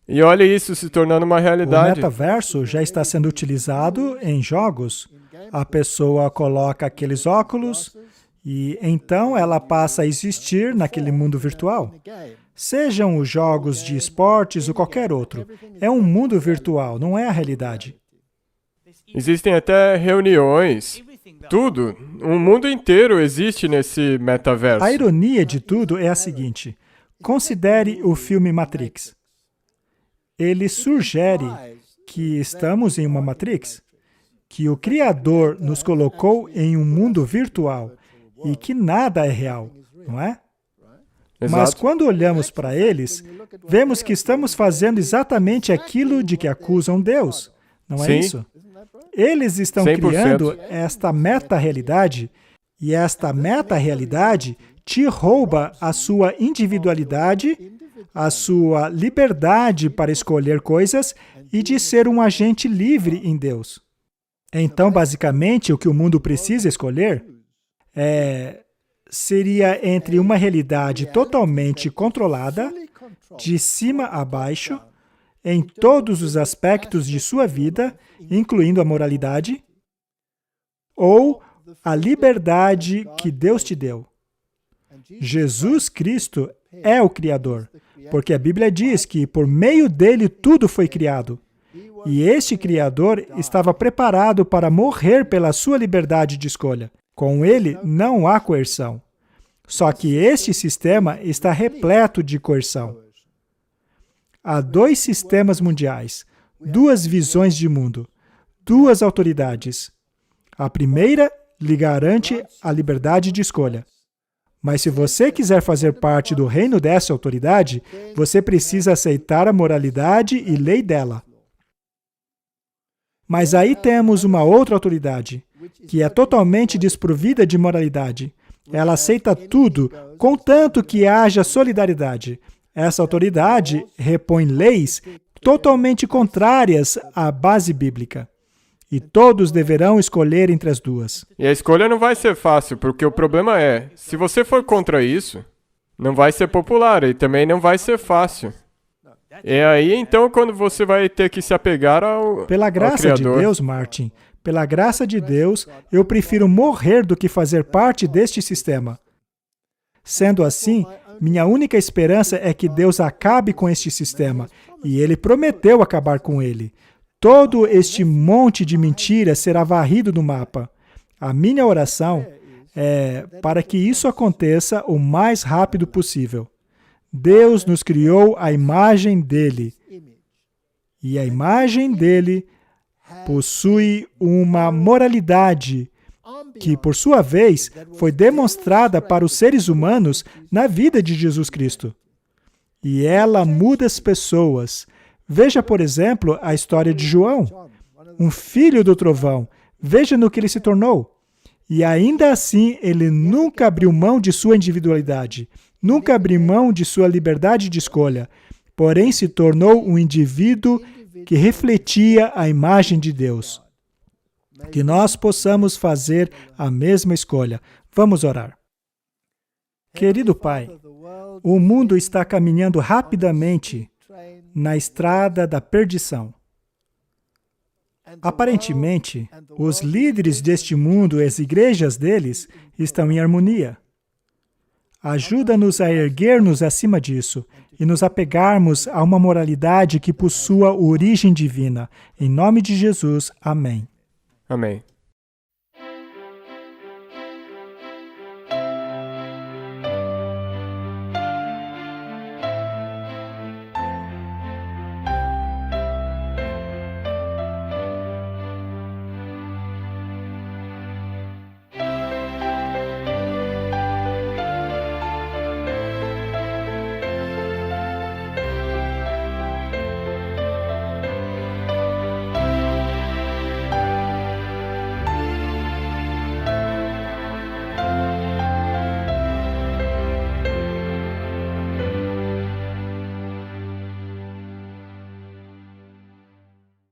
E olha isso se tornando uma O realidade. metaverso já está sendo utilizado em jogos. A pessoa coloca aqueles óculos e então ela passa a existir naquele mundo virtual. Sejam os jogos de esportes ou qualquer outro. É um mundo virtual, não é a realidade. Existem até reuniões. Tudo. Um mundo inteiro existe nesse metaverso. A ironia de tudo é a seguinte. Considere o filme Matrix. Ele sugere que estamos em uma Matrix, que o Criador nos colocou em um mundo virtual e que nada é real, não é? Exato. Mas quando olhamos para eles, vemos que estamos fazendo exatamente aquilo de que acusam Deus, não é Sim. isso? Eles estão 100%. criando esta meta-realidade, e esta meta-realidade te rouba a sua individualidade, a sua liberdade para escolher coisas e de ser um agente livre em Deus. Então, basicamente, o que o mundo precisa escolher seria entre uma realidade totalmente controlada, de cima a baixo, em todos os aspectos de sua vida, incluindo a moralidade, ou a liberdade que Deus te deu. Jesus Cristo é o Criador, porque a Bíblia diz que por meio dele tudo foi criado. E este Criador estava preparado para morrer pela sua liberdade de escolha. Com ele não há coerção. Só que este sistema está repleto de coerção. Há dois sistemas mundiais, duas visões de mundo, duas autoridades. A primeira lhe garante a liberdade de escolha. Mas se você quiser fazer parte do reino dessa autoridade, você precisa aceitar a moralidade e lei dela. Mas aí temos uma outra autoridade, que é totalmente desprovida de moralidade. Ela aceita tudo, contanto que haja solidariedade. Essa autoridade repõe leis totalmente contrárias à base bíblica. E todos deverão escolher entre as duas. E a escolha não vai ser fácil, porque o problema é, se você for contra isso, não vai ser popular e também não vai ser fácil. É aí então quando você vai ter que se apegar ao Pela graça de Criador. Deus, Martin, pela graça de Deus, eu prefiro morrer do que fazer parte deste sistema. Sendo assim, minha única esperança é que Deus acabe com este sistema, e Ele prometeu acabar com ele. Todo este monte de mentiras será varrido do mapa. A minha oração é para que isso aconteça o mais rápido possível. Deus nos criou à imagem dele. E a imagem dele possui uma moralidade que, por sua vez, foi demonstrada para os seres humanos na vida de Jesus Cristo. E ela muda as pessoas. Veja, por exemplo, a história de João, um filho do trovão. Veja no que ele se tornou. E ainda assim, ele nunca abriu mão de sua individualidade, nunca abriu mão de sua liberdade de escolha, porém se tornou um indivíduo que refletia a imagem de Deus. Que nós possamos fazer a mesma escolha. Vamos orar. Querido Pai, o mundo está caminhando rapidamente na estrada da perdição. Aparentemente, os líderes deste mundo e as igrejas deles estão em harmonia. Ajuda-nos a erguer-nos acima disso e nos apegarmos a uma moralidade que possua origem divina. Em nome de Jesus, amém. Amém.